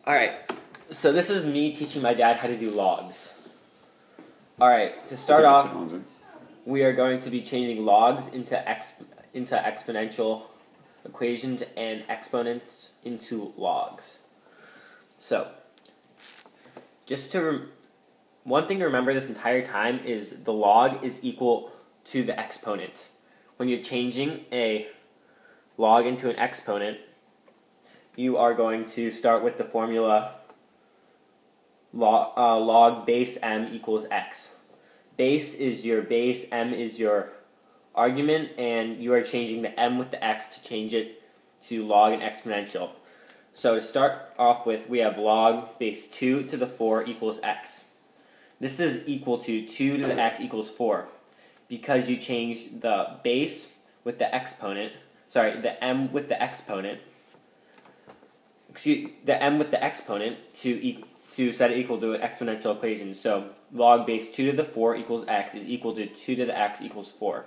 Alright, so this is me teaching my dad how to do logs. Alright, to start off, we are going to be changing logs into exponential equations and exponents into logs. So, one thing to remember this entire time is the log is equal to the exponent. When you're changing a log into an exponent, you are going to start with the formula log base m equals x. Base is your base, m is your argument, and you are changing the m with the x to change it to log and exponential. So to start off with, we have log base 2 to the 4 equals x. This is equal to 2 to the x equals 4 because you change the base with the exponent, the m with the exponent, the m with the exponent to set it equal to an exponential equation. So log base 2 to the 4 equals x is equal to 2 to the x equals 4.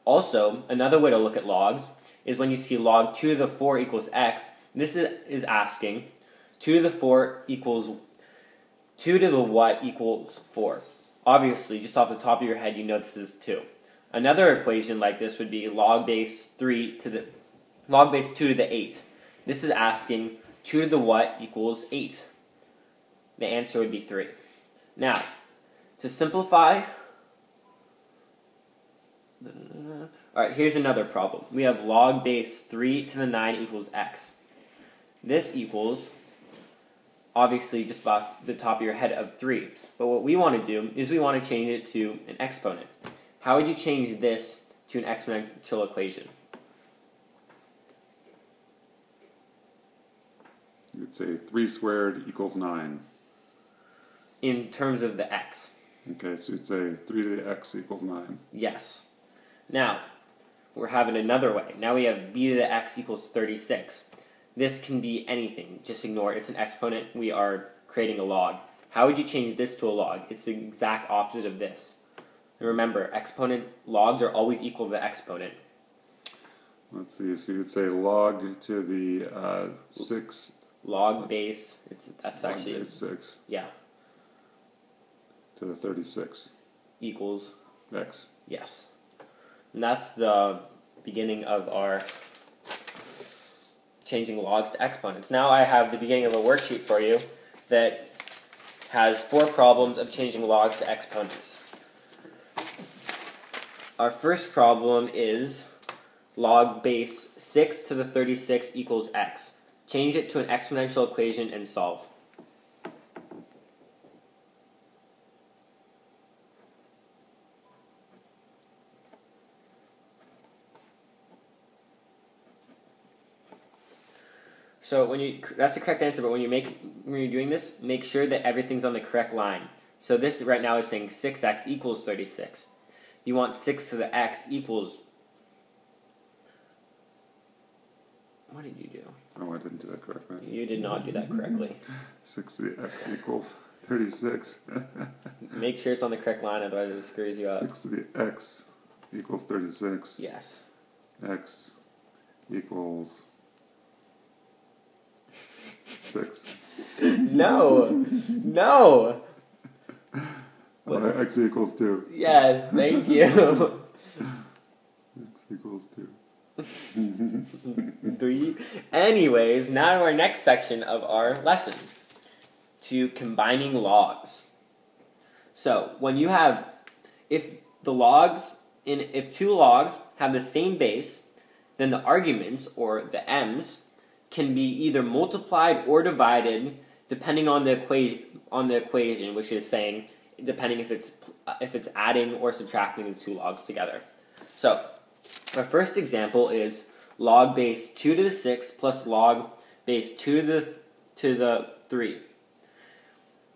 Also, another way to look at logs is when you see log 2 to the 4 equals x, this is asking 2 to the 4 equals 2 to the what equals 4. Obviously, just off the top of your head, you know this is 2. Another equation like this would be log base 2 to the 8. This is asking 2 to the what equals 8. The answer would be 3. Now, to simplify, alright, here's another problem. We have log base 3 to the 9 equals x. This equals, obviously, just about the top of your head of 3. But what we want to do is we want to change it to an exponent. How would you change this to an exponential equation? You'd say 3 squared equals 9. In terms of the x. Okay, so you'd say 3 to the x equals 9. Yes. Now, we're having another way. Now we have b to the x equals 36. This can be anything. Just ignore it. It's an exponent. We are creating a log. How would you change this to a log? It's the exact opposite of this. And remember, logs are always equal to the exponent. Let's see, so you'd say log to the 6. Log base, that's log actually... base 6. Yeah. To the 36. Equals? X. Yes. And that's the beginning of our changing logs to exponents. Now I have the beginning of a worksheet for you that has 4 problems of changing logs to exponents. Our first problem is log base 6 to the 36 equals x. Change it to an exponential equation and solve. So that's the correct answer, but when you're doing this, make sure that everything's on the correct line. So this right now is saying 6x equals 36. You want 6 to the x equals... What did you do? Oh, I didn't do that correctly. You did not do that correctly. 6 to the x equals 36. Make sure it's on the correct line, otherwise it screws you up. 6 to the x equals 36. Yes. X equals 6. No! No! X equals 2. Yes, thank you. X equals 2. Anyways, now to our next section of our lesson, to combining logs. So when you have, if two logs have the same base, then the arguments, or the m's, can be either multiplied or divided depending on the equation, which is saying depending if it's adding or subtracting the 2 logs together. So our first example is log base 2 to the 6 plus log base 2 to the 3.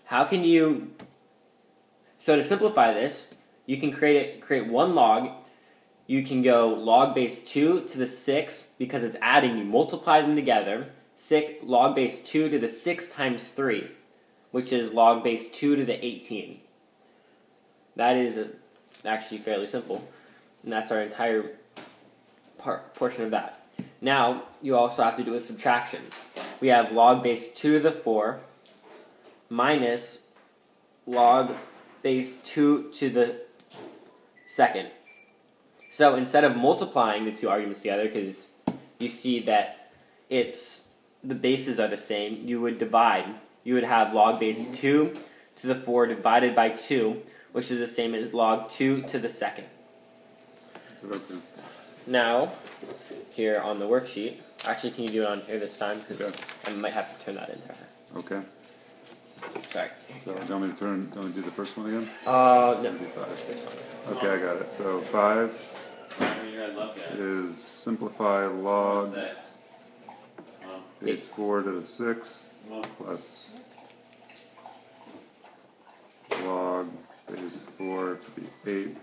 How can you... So to simplify this, you can create one log. You can go log base 2 to the 6, because it's adding, you multiply them together. Log base 2 to the 6 times 3, which is log base 2 to the 18. That is actually fairly simple. And that's our entire portion of that. Now, you also have to do a subtraction. we have log base 2 to the 4 minus log base 2 to the second. So instead of multiplying the two arguments together, because you see that the bases are the same, you would divide. You would have log base 2 to the 4 divided by 2, which is the same as log 2 to the second. Okay. Now, here on the worksheet, actually, can you do it on here this time? Because Okay. I might have to turn that into her. Okay. Sorry. So, do you want me to do the first one again? No. Maybe 5. This one. Okay, I got it. So 5 I love that. is simplify log Six. base 4 to the 6 Well, plus log base 4 to the 8.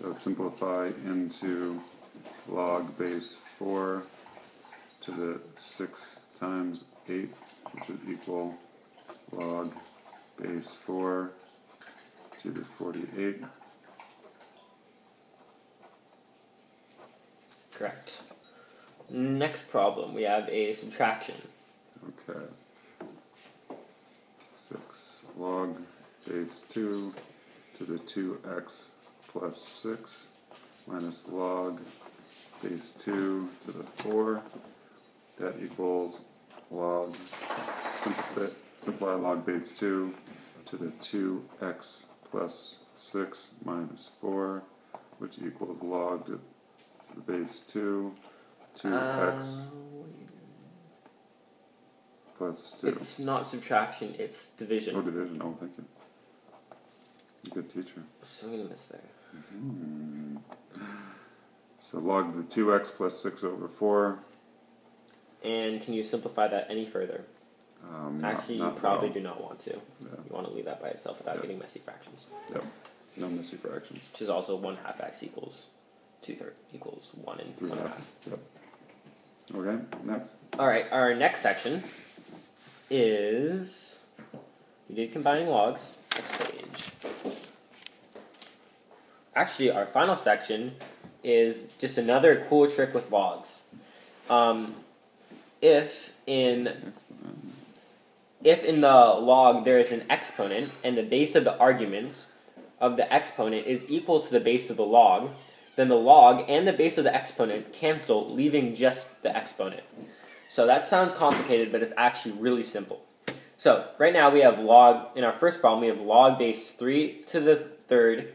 So it's simplify into log base 4 to the 6 times 8, which would equal log base 4 to the 48. Correct. Next problem, we have a subtraction. Okay. 6 log base 2 to the 2x plus 6 minus log base 2 to the 4. That equals log, simplify log base 2 to the 2x plus 6 minus 4, which equals log to the base 2x plus 2. It's not subtraction, it's division. Oh, division. Oh, thank you. You're a good teacher. So I'm going to miss there. Mm-hmm. So log the 2x plus 6 over 4. And can you simplify that any further? Actually, not you probably well. do not want to. Yeah. You want to leave that by itself without Yep. getting messy fractions. Yep. No messy fractions. Which is also 1/2 x equals 2/3 equals 1 and 3 1/2. halves. Yep. Okay, next. Alright, our next section is, we did combining logs, next page. Actually, our final section is just another cool trick with logs. If in the log there is an exponent and the base of the arguments of the exponent is equal to the base of the log, then the log and the base of the exponent cancel, leaving just the exponent. So that sounds complicated, but it's actually really simple. So right now we have in our first problem, we have log base 3 to the 3rd,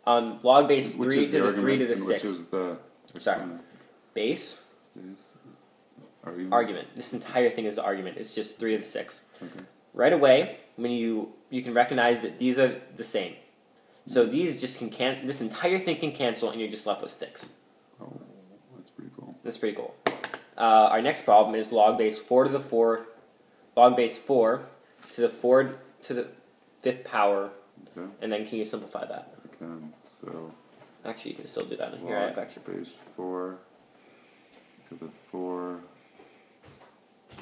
log base 3 to the 3 to the 6th. Which is the exponent? Base, Base. argument. This entire thing is the argument. It's just 3 to the 6. Okay. Right away, when you can recognize that these are the same. So these just this entire thing can cancel, and you're just left with 6. Oh, that's pretty cool. That's pretty cool. Our next problem is log base 4 to the 4, log base 4 to the 4 to the 5th power, Okay. and then can you simplify that? Okay. So Actually, you can still do that in here. I log have extra proof. base 4 to the 4.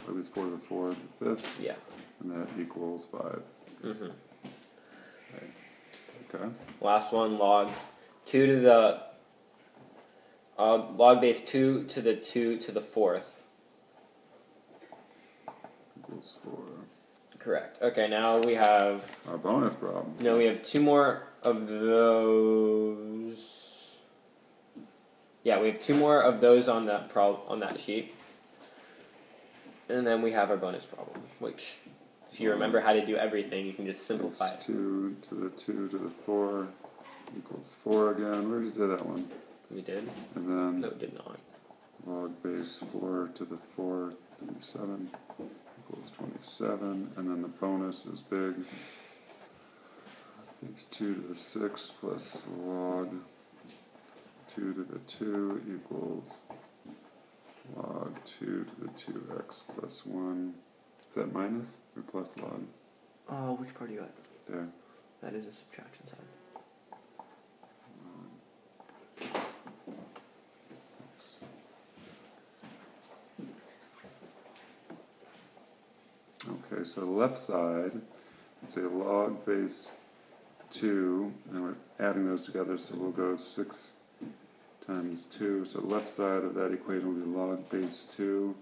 Log base 4 to the 4 to the 5th. Yeah. And that equals 5. Mm-hmm. Okay. Last one, log 2 to the log base 2 to the 2 to the 4th. Equals 4. Correct. Okay, now we have Our bonus problem. no, we have 2 more of those. Yeah, we have 2 more of those on that on that sheet, and then we have our bonus problem, which, if you remember how to do everything, you can just simplify It's it. 2 to the 2 to the 4 equals 4 again. We already did that one. We did? And then No, we did not. log base 4 to the 4 27 equals 27. And then the bonus is big. It's 2 to the 6 plus log 2 to the 2 equals log 2 to the 2x plus 1. Is that minus or plus log? Oh, which part are you at? There. That is a subtraction sign. Okay, so the left side, it's a log base 2, and we're adding those together, so we'll go 6 times 2. So the left side of that equation will be log base 2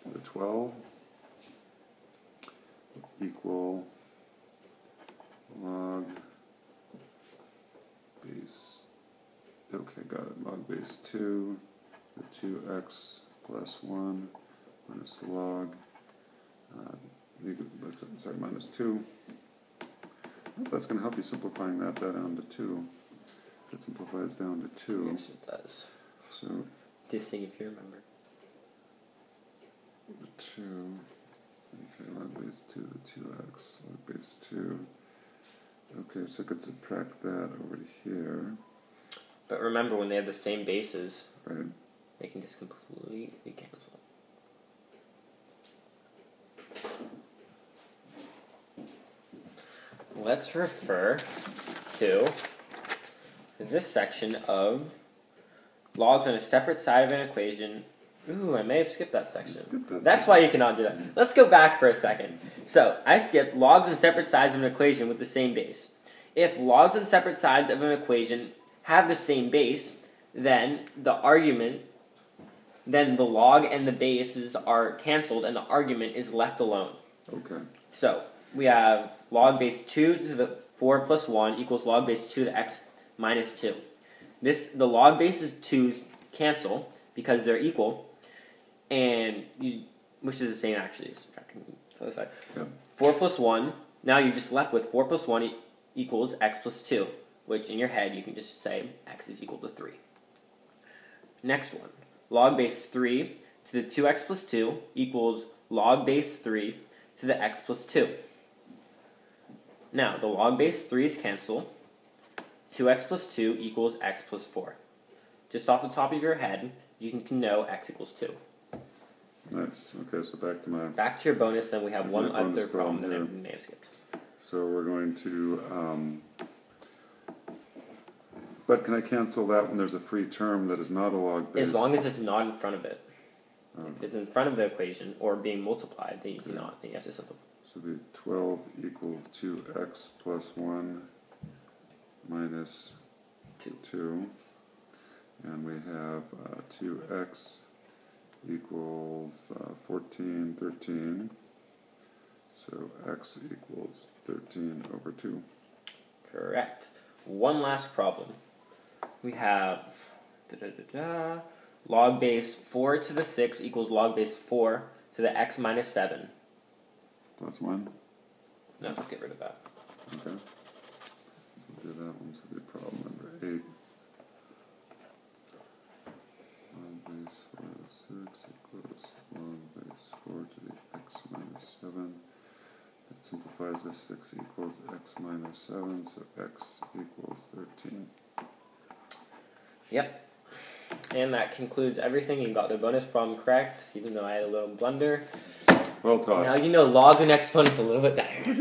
to the 12. equal log base, okay, got it, log base 2 to 2x plus 1 minus log, minus 2. That's going to help you simplifying that down to 2. That simplifies down to 2. Yes, it does. So, Just see if you remember. 2, okay, log base 2 to 2x, log base 2. Okay, so I could subtract that over to here. But remember, when they have the same bases, Right. they can just completely cancel. Let's refer to this section of logs on a separate side of an equation. Ooh, I may have skipped that section. That's why you cannot do that. Let's go back for a second. So, I skipped logs on separate sides of an equation with the same base. If logs on separate sides of an equation have the same base, then the log and the bases are canceled and the argument is left alone. Okay. So, we have log base 2 to the 4 plus 1 equals log base 2 to the x minus 2. The log bases 2's cancel because they're equal, which is the same actually. Yeah. 4 plus 1, now you're just left with 4 plus 1 equals x plus 2, which in your head you can just say x is equal to 3. Next one, log base 3 to the 2x plus 2 equals log base 3 to the x plus 2. Now, the log base 3's cancel. 2x plus 2 equals x plus 4. Just off the top of your head, you can know x equals 2. Nice. Okay, so back to your bonus, then we have one other problem that I here. may have skipped. So we're going to, but can I cancel that when there's a free term that is not a log base? As long as it's not in front of it. If it's in front of the equation or being multiplied, then you cannot. Then you have to simplify. So it'd be 12 equals 2x plus 1 minus 2. And we have 2x equals 14, 13. So x equals 13 over 2. Correct. One last problem. We have log base 4 to the 6 equals log base 4 to the x minus 7. Plus 1? No, let's get rid of that. Okay. We'll do that one. So it'll be problem number 8. Log base 4 to the 6 equals log base 4 to the x minus 7. That simplifies this. 6 equals x minus 7, so x equals 13. Yep. And that concludes everything. You got the bonus problem correct, even though I had a little blunder. Well taught. Now you know logs and exponents a little bit better.